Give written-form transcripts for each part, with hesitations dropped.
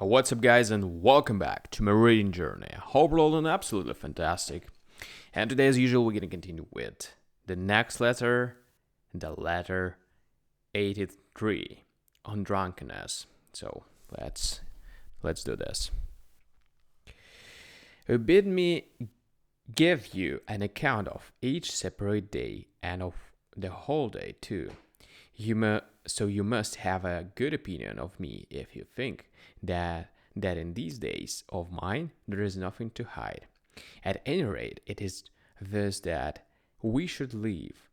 What's up, guys, and welcome back to my reading journey. I hope you're all doing absolutely fantastic. And today, as usual, we're going to continue with the next letter, the letter 83 on drunkenness. So let's do this. You bid me give you an account of each separate day and of the whole day too. So you must have a good opinion of me if you think that in these days of mine there is nothing to hide. At any rate, it is thus that we should live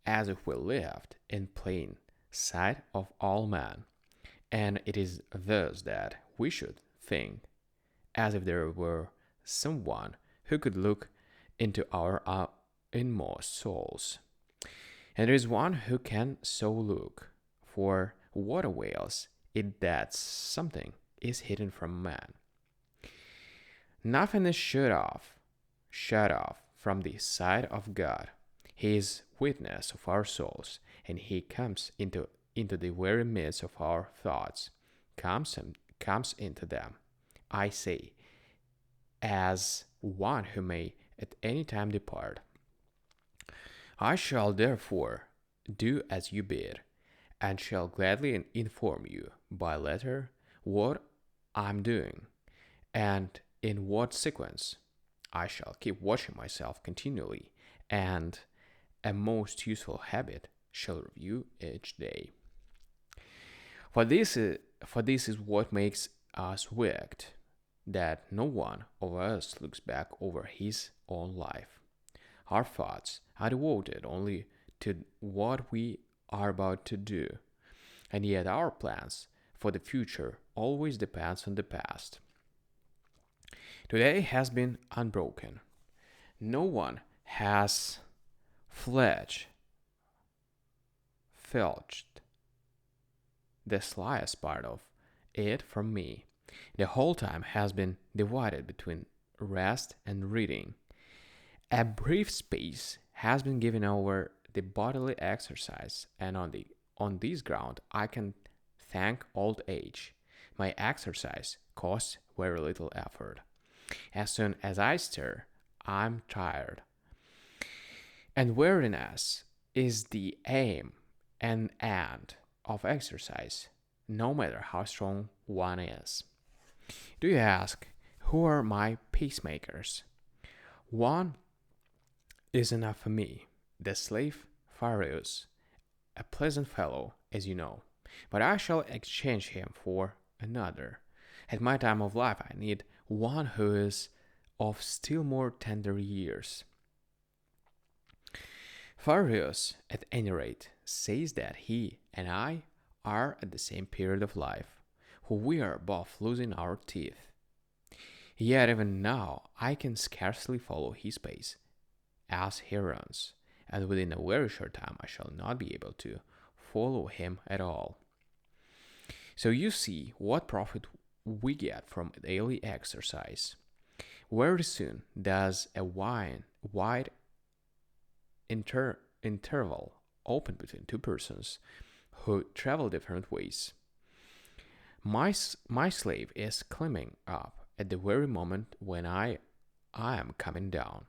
as if we lived in plain sight of all men, and it is thus that we should think as if there were someone who could look into our inmost souls. And there is one who can so look, for what avails it that something is hidden from man? Nothing is shut off from the sight of God. He is witness of our souls, and he comes into the very midst of our thoughts, comes into them, I say, as one who may at any time depart. I shall therefore do as you bid, and shall gladly inform you by letter what I'm doing, and in what sequence. I shall keep watching myself continually, and a most useful habit shall review each day. For this is what makes us wicked, that no one of us looks back over his own life. Our thoughts are devoted only to what we are about to do, and yet our plans for the future always depends on the past. Today has been unbroken. No one has filched the slightest part of it from me. The whole time has been divided between rest and reading. A brief space has been given over the bodily exercise, and on this ground I can thank old age. My exercise costs very little effort. As soon as I stir, I'm tired. And weariness is the aim and end of exercise, no matter how strong one is. Do you ask, who are my pacemakers? One is enough for me, the slave Farius, a pleasant fellow, as you know, but I shall exchange him for another. At my time of life, I need one who is of still more tender years. Farius, at any rate, says that he and I are at the same period of life, for we are both losing our teeth. Yet even now I can scarcely follow his pace as he runs, and within a very short time I shall not be able to follow him at all. So you see what profit we get from daily exercise. Very soon does a wide interval open between two persons who travel different ways. My slave is climbing up at the very moment when I am coming down,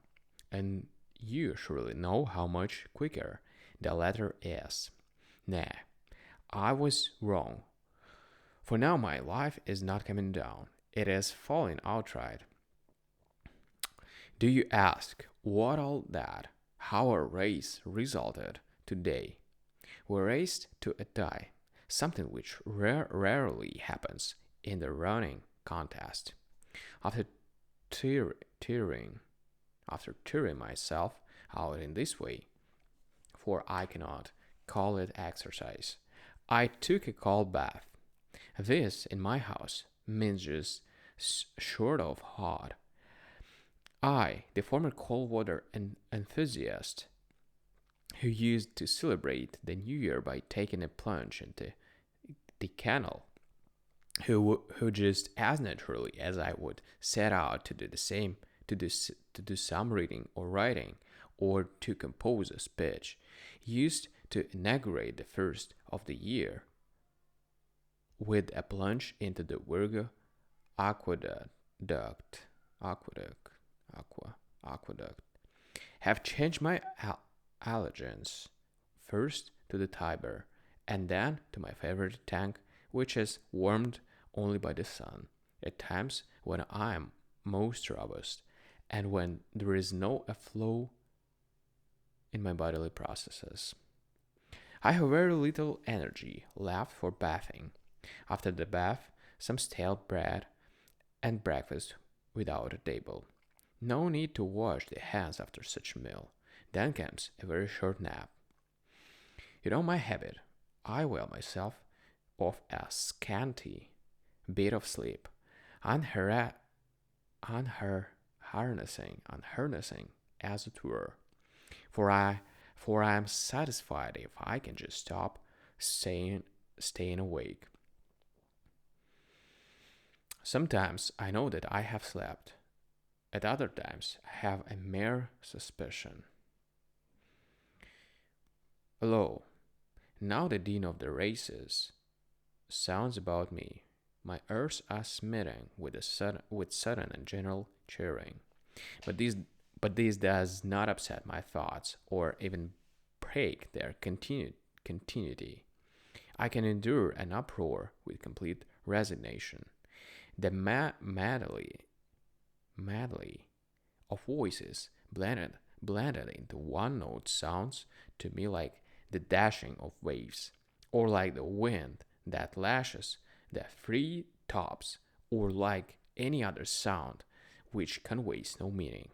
and you surely know how much quicker the latter is. Nay, I was wrong, for now my life is not coming down, it is falling outright. Do you ask, what all that? How our race resulted today? We raced to a tie, something which rarely happens in the running contest. After tearing myself out in this way, for I cannot call it exercise, I took a cold bath. This, in my house, means just short of hot. I, the former cold water enthusiast, who used to celebrate the New Year by taking a plunge into the canal, who just as naturally as I would set out to do the same, to do some reading or writing, or to compose a speech, used to inaugurate the first of the year with a plunge into the Virgo aqueduct, aqueduct, aqueduct, have changed my allegiance first to the Tiber and then to my favorite tank, which is warmed only by the sun, at times when I am most robust and when there is no flow in my bodily processes. I have very little energy left for bathing. After the bath, some stale bread and breakfast without a table. No need to wash the hands after such a meal. Then comes a very short nap. You know my habit. I avail myself of a scanty bit of sleep, unharnessing, as it were. For I, for I am satisfied if I can just stop staying awake. Sometimes I know that I have slept. At other times, I have a mere suspicion. Lo, now the din of the races sounds about me. My ears are smitten with sudden and general cheering. But this does not upset my thoughts or even break their continuity. I can endure an uproar with complete resignation. The medley of voices blended into one note sounds to me like the dashing of waves, or like the wind that lashes the free tops, or like any other sound which conveys no meaning.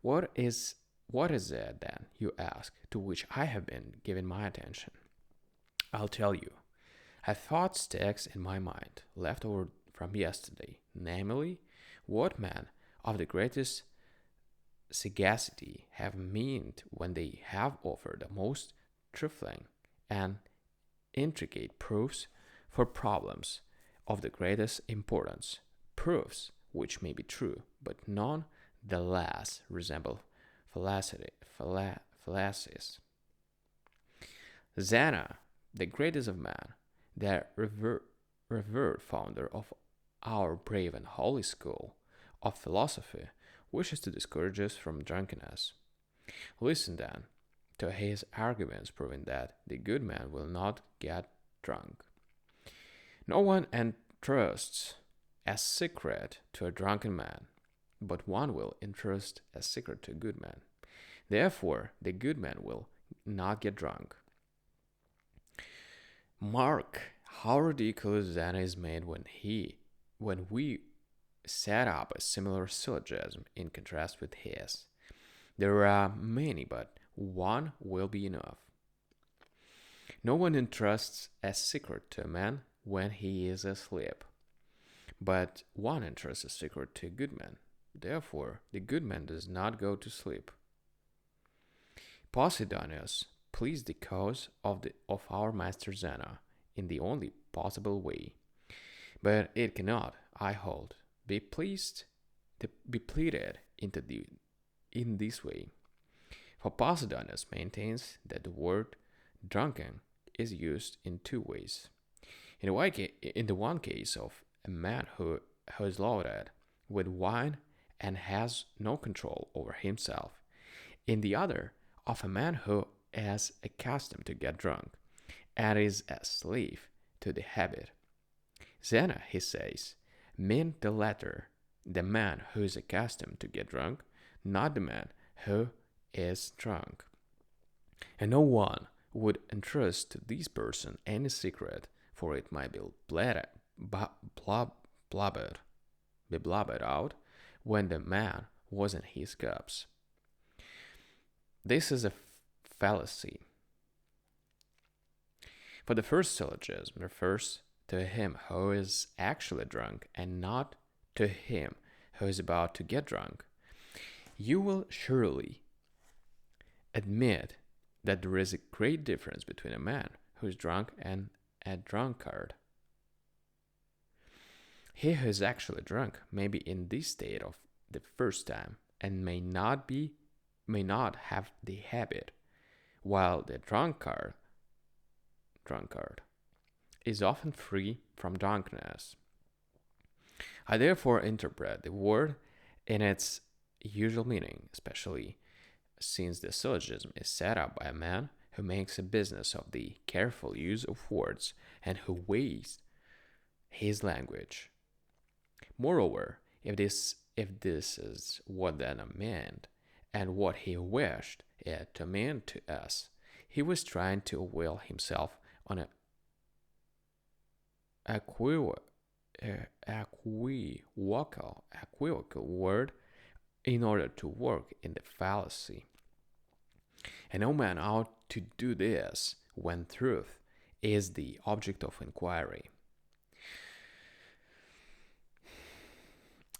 What is it then, you ask, to which I have been giving my attention? I'll tell you. A thought sticks in my mind, left over from yesterday, namely, what men of the greatest sagacity have meant when they have offered the most trifling and intricate proofs for problems of the greatest importance, proofs which may be true, but none the less resemble fallacies. Zena, the greatest of men, the revered founder of our brave and holy school of philosophy, wishes to discourage us from drunkenness. Listen then to his arguments proving that the good man will not get drunk. No one entrusts a secret to a drunken man, but one will entrust a secret to a good man. Therefore, the good man will not get drunk. Mark how ridiculous Zena is made when we set up a similar syllogism in contrast with his. There are many, but one will be enough. No one entrusts a secret to a man when he is asleep, but one entrusts a secret to a good man. Therefore, the good man does not go to sleep. Posidonius pleased the cause of our master Zena in the only possible way, but it cannot, I hold, be pleased to be pleaded in this way. For Posidonius maintains that the word drunken is used in two ways. In the one case of a man who is loaded with wine and has no control over himself. In the other, of a man who is accustomed to get drunk and is a slave to the habit. Zena, he says, meant the latter, the man who is accustomed to get drunk, not the man who is drunk. And no one would entrust to this person any secret, for it might be blubbered out when the man was in his cups. This is a fallacy. For the first syllogism refers to him who is actually drunk and not to him who is about to get drunk. You will surely admit that there is a great difference between a man who is drunk and a drunkard. He who is actually drunk may be in this state of the first time and may not have the habit, while the drunkard is often free from drunkenness. I therefore interpret the word in its usual meaning, especially since the syllogism is set up by a man who makes a business of the careful use of words and who weighs his language. Moreover, if this is what then meant, and what he wished it to mean to us, he was trying to avail himself on an equivocal word in order to work in the fallacy. And no man ought to do this when truth is the object of inquiry.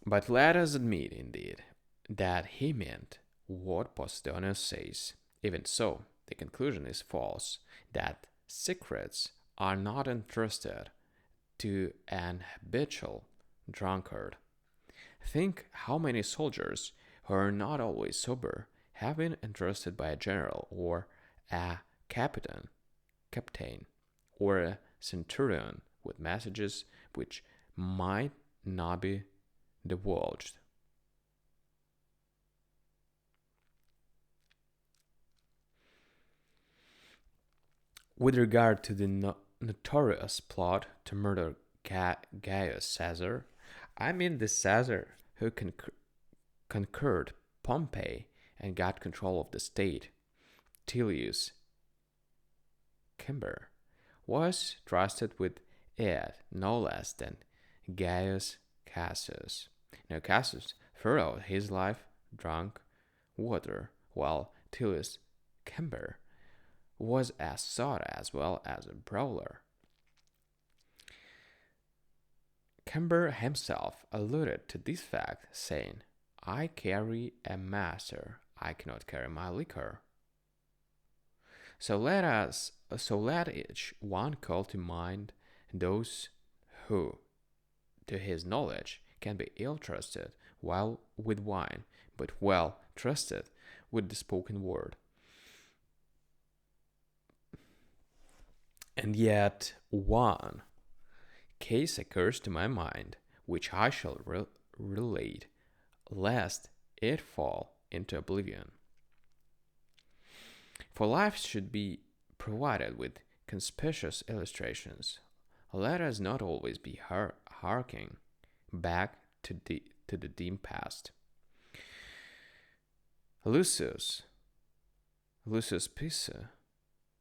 But let us admit, indeed, that he meant what Posthonius says. Even so, the conclusion is false, that secrets are not entrusted to an habitual drunkard. Think how many soldiers who are not always sober have been entrusted by a general or a captain, or a centurion with messages which might not be divulged. With regard to the notorious plot to murder Gaius Caesar, I mean the Caesar who conquered Pompey and got control of the state, Tullius Cimber, was trusted with it no less than Gaius Cassius. Now Cassius furrowed his life drunk water, while Tullius Cimber was as sought as well as a brawler. Cimber himself alluded to this fact, saying, "I carry a master, I cannot carry my liquor." So let each one call to mind those who, to his knowledge, can be ill trusted while with wine, but well trusted with the spoken word. And yet one case occurs to my mind, which I shall relate, lest it fall into oblivion. For life should be provided with conspicuous illustrations. Let us not always be harking back to the dim past. Lucius Piso,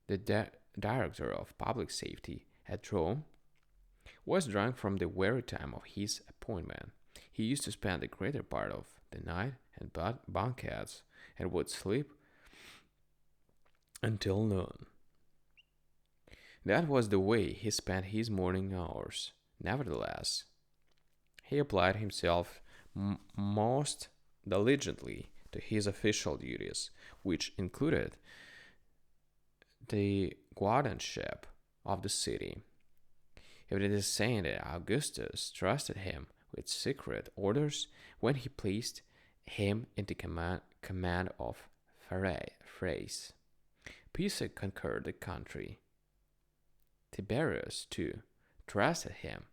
the director of public safety at Rome, was drunk from the very time of his appointment. He used to spend the greater part of the night at banquets and would sleep until noon. That was the way he spent his morning hours. Nevertheless, he applied himself most diligently to his official duties, which included the guardianship of the city. If it is saying that Augustus trusted him with secret orders when he placed him into command of Phrase. Piso conquered the country. Tiberius, too, trusted him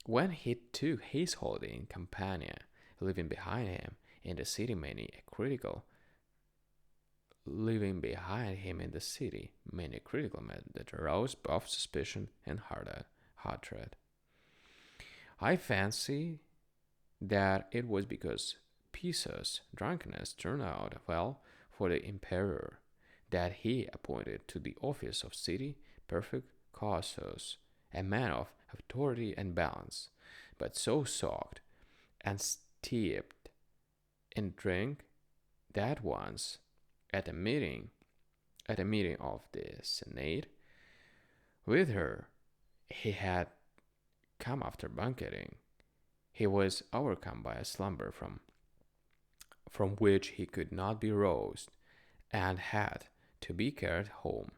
when he took his holiday in Campania, leaving behind him in the city many critical men that aroused both suspicion and hatred. I fancy that it was because Piso's drunkenness turned out well for the emperor that he appointed to the office of city prefect Cassius, a man of authority and balance, but so soaked and steeped in drink that once at a meeting of the Senate, whither he had come after banqueting, he was overcome by a slumber from which he could not be roused, and had to be carried home.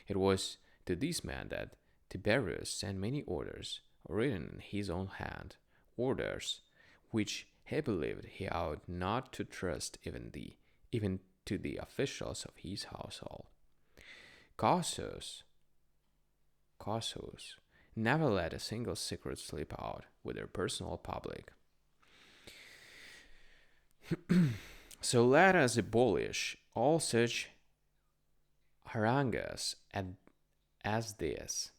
It was to this man that Tiberius sent many orders, written in his own hand, orders which he believed he ought not to trust even to the officials of his household. Cassius never let a single secret slip out with their personal public. So let us abolish all such harangues as this.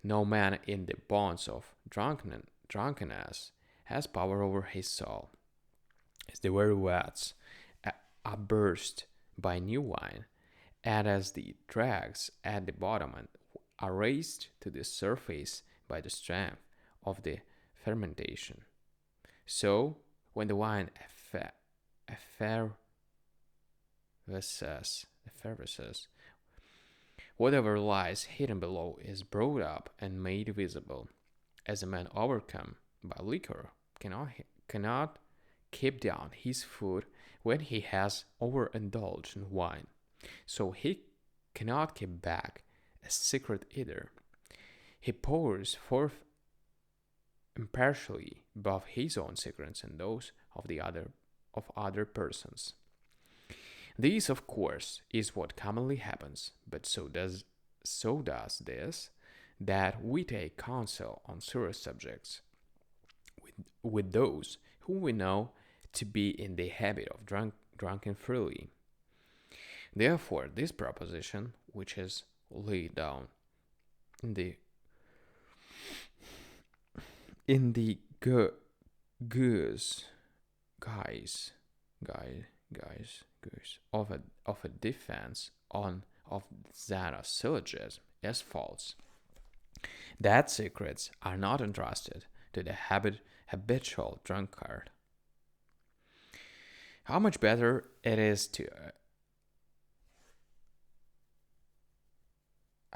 No man in the bonds of drunkenness has power over his soul. As the very vats are burst by new wine, and as the dregs at the bottom are raised to the surface by the strength of the fermentation. So, when the wine effervesces, whatever lies hidden below is brought up and made visible, as a man overcome by liquor cannot keep down his food when he has overindulged in wine. So he cannot keep back a secret either. He pours forth impartially both his own secrets and those of other persons. This, of course, is what commonly happens, but so does this, that we take counsel on serious subjects with those whom we know to be in the habit of drunken freely. Therefore, this proposition, which is laid down in the goose of a defense on of Zara's syllogism is false. That secrets are not entrusted to the habitual drunkard. How much better it is to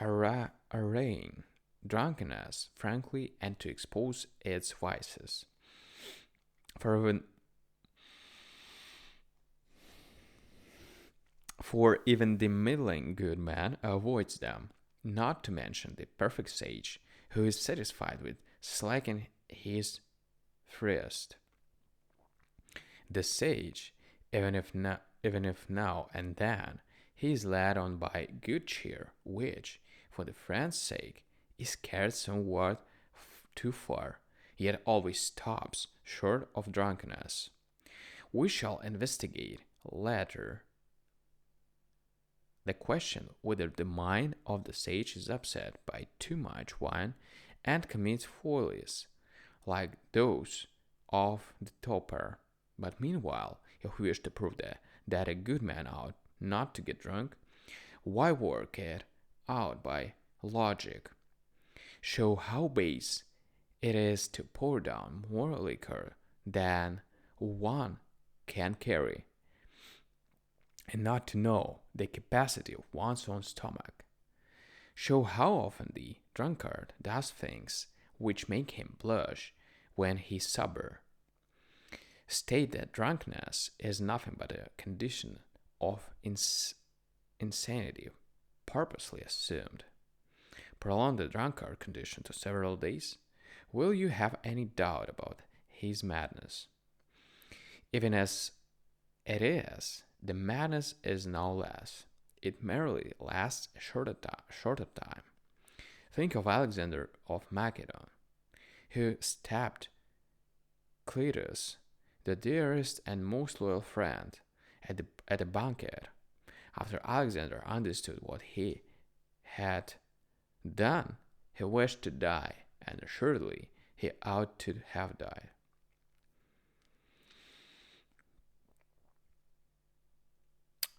arraign drunkenness frankly and to expose its vices. For even the middling good man avoids them, not to mention the perfect sage, who is satisfied with slacking his thirst. The sage, even if now and then he is led on by good cheer, which, for the friend's sake, is carried somewhat too far, yet always stops short of drunkenness. We shall investigate later the question whether the mind of the sage is upset by too much wine and commits follies like those of the toper. But meanwhile, if we wish to prove that a good man ought not to get drunk, why work it out by logic? Show how base it is to pour down more liquor than one can carry, and not to know the capacity of one's own stomach. Show how often the drunkard does things which make him blush when he's sober. State that drunkenness is nothing but a condition of insanity purposely assumed. Prolong the drunkard condition to several days. Will you have any doubt about his madness? Even as it is, the madness is no less. It merely lasts a shorter time. Think of Alexander of Macedon, who stabbed Cletus, the dearest and most loyal friend, at a banquet. After Alexander understood what he had done, he wished to die, and assuredly he ought to have died.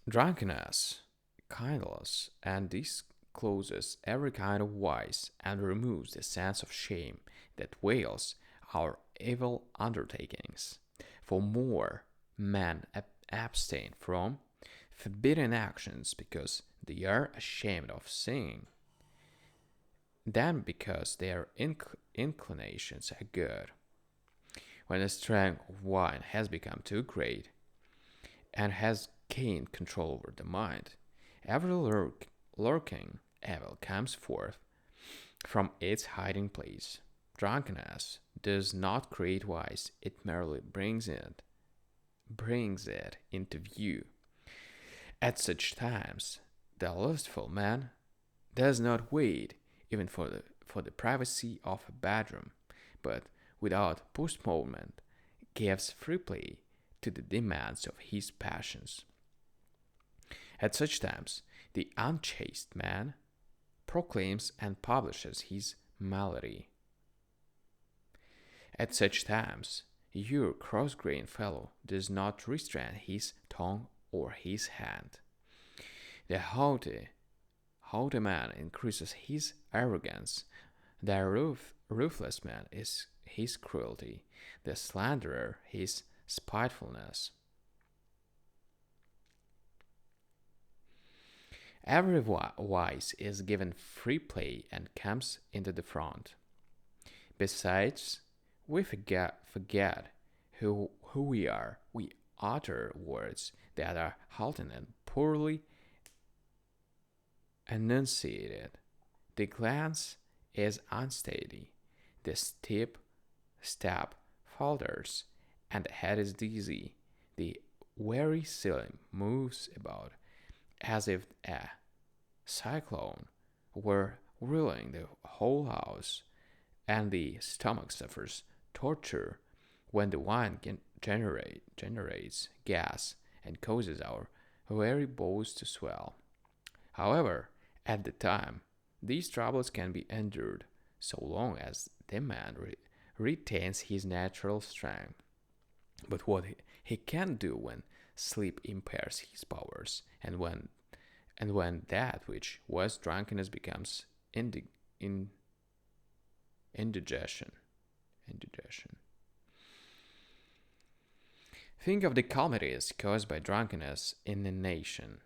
Drunkenness kindles and discloses every kind of vice and removes the sense of shame that veils our evil undertakings. For more men abstain from forbidden actions because they are ashamed of sin than because their inclinations are good. When the strength of wine has become too great and has gained control over the mind, every lurking evil comes forth from its hiding place. Drunkenness does not create vice, it merely brings it into view. At such times, the lustful man does not wait even for for the privacy of a bedroom, but without postponement, gives free play to the demands of his passions. At such times, the unchaste man proclaims and publishes his malady. At such times, your cross-grained fellow does not restrain his tongue or his hand. The haughty man increases his arrogance. The ruthless man is his cruelty. The slanderer his spitefulness. Every vice is given free play and comes into the front. Besides, we forget who we are. We utter words that are halting and poorly enunciated. The glance is unsteady. The step falters, and the head is dizzy. The weary ceiling moves about as if a cyclone were whirling the whole house, and the stomach suffers torture when the wine generates gas and causes our very bowels to swell. However, at the time, these troubles can be endured so long as the man retains his natural strength. But what he can do when sleep impairs his powers, and when that which was drunkenness becomes indigestion. Think of the calamities caused by drunkenness in a nation.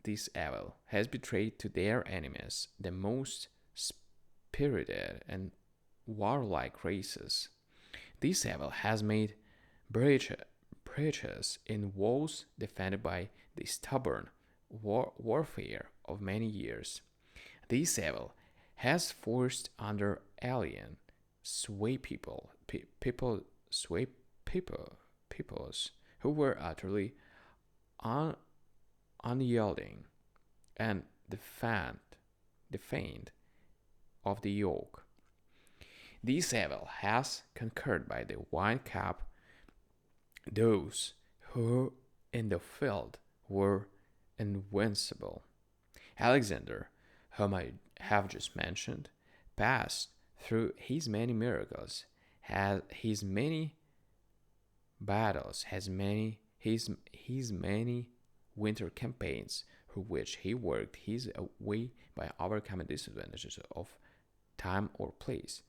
This evil has betrayed to their enemies the most spirited and warlike races. This evil has made breaches in walls defended by the stubborn warfare of many years. This evil has forced under alien peoples who were utterly unyielding and defiant of the yoke. This evil has conquered by the wine cup those who in the field were invincible. Alexander, whom I have just mentioned, passed through his many miracles, has his many battles, his many winter campaigns through which he worked his way by overcoming disadvantages of time or place.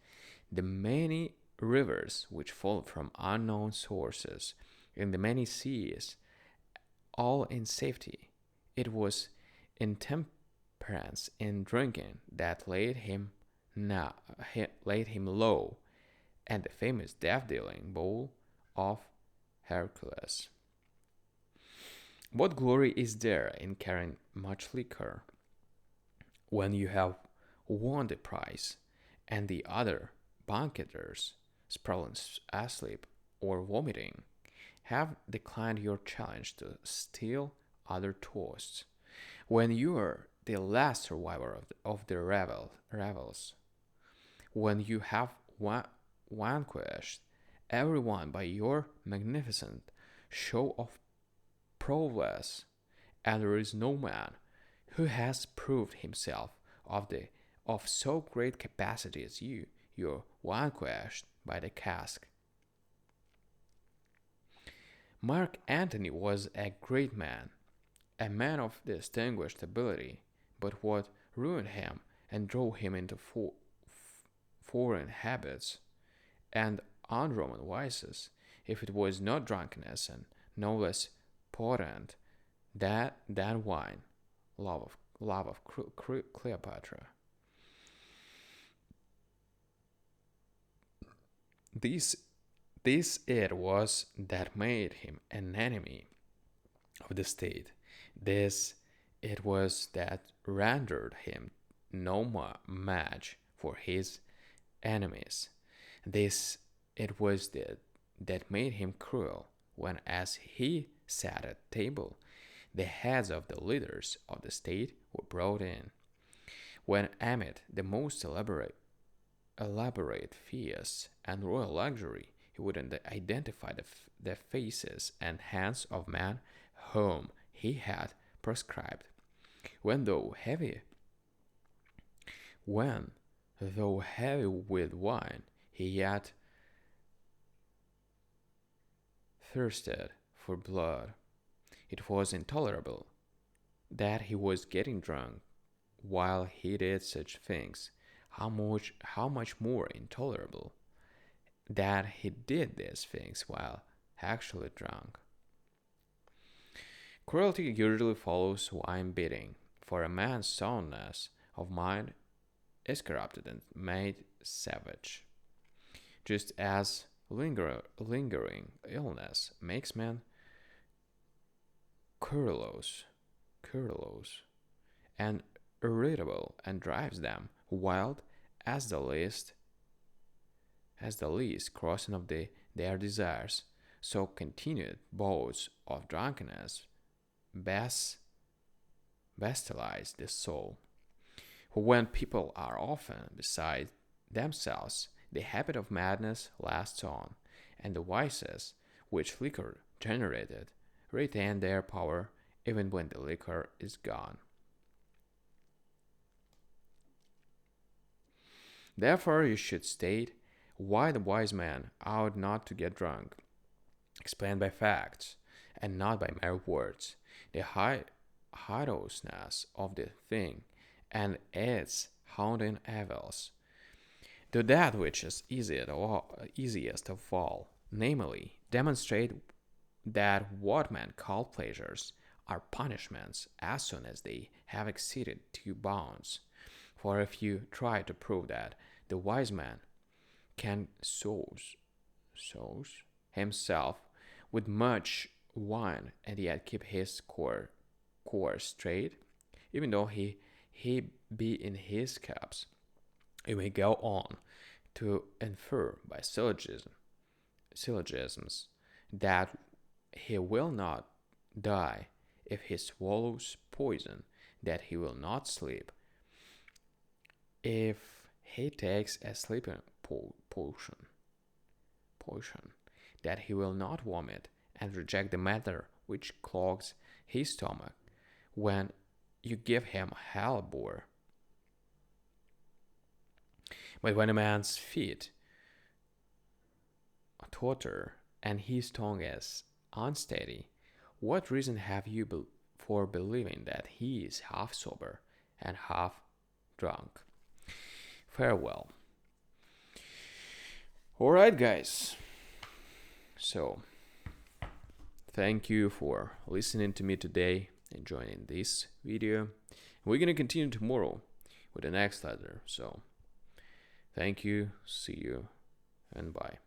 The many rivers which flow from unknown sources, in the many seas, all in safety. It was intemperance in drinking that laid him low, and the famous death-dealing bowl of Hercules. What glory is there in carrying much liquor when you have won the prize, and the other banqueters, sprawling asleep or vomiting, have declined your challenge to steal other toasts, when you are the last survivor of the revels, when you have vanquished everyone by your magnificent show of prowess, and there is no man who has proved himself of so great capacity as you're vanquished by the cask. Mark Antony was a great man, a man of distinguished ability, but what ruined him and drove him into foreign habits and unroman vices, if it was not drunkenness and no less potent than wine, love of Cleopatra. This it was that made him an enemy of the state. This it was that rendered him no match for his enemies. This it was that made him cruel when, as he sat at table, the heads of the leaders of the state were brought in. When amid the most elaborate feasts and royal luxury, he wouldn't identify the faces and hands of men whom he had prescribed. When though heavy, when though heavy with wine, he yet thirsted for blood. It was intolerable that he was getting drunk while he did such things. How much more intolerable that he did these things while actually drunk. Cruelty usually follows wine bidding, for a man's soundness of mind is corrupted and made savage, just as lingering illness makes men querulous, and irritable, and drives them wild as the least crossing of their desires. So continued bouts of drunkenness bestialize the soul. When people are often beside themselves, the habit of madness lasts on, and the vices which liquor generated retain their power even when the liquor is gone. Therefore, you should state why the wise man ought not to get drunk, explained by facts and not by mere words, the hideousness of the thing and its haunting evils. Do that which is easiest of all, namely, demonstrate that what men call pleasures are punishments as soon as they have exceeded two bounds. For if you try to prove that the wise man can soothe himself with much wine and yet keep his course straight, even though he be in his cups, you may go on to infer by syllogisms that he will not die if he swallows poison, that he will not sleep if he takes a sleeping potion, that he will not vomit and reject the matter which clogs his stomach when you give him hellebore. But when a man's feet totter and his tongue is unsteady, what reason have you for believing that he is half sober and half drunk? Farewell. Alright, guys. So, thank you for listening to me today and joining this video. We're going to continue tomorrow with the next letter. So, thank you, see you, and bye.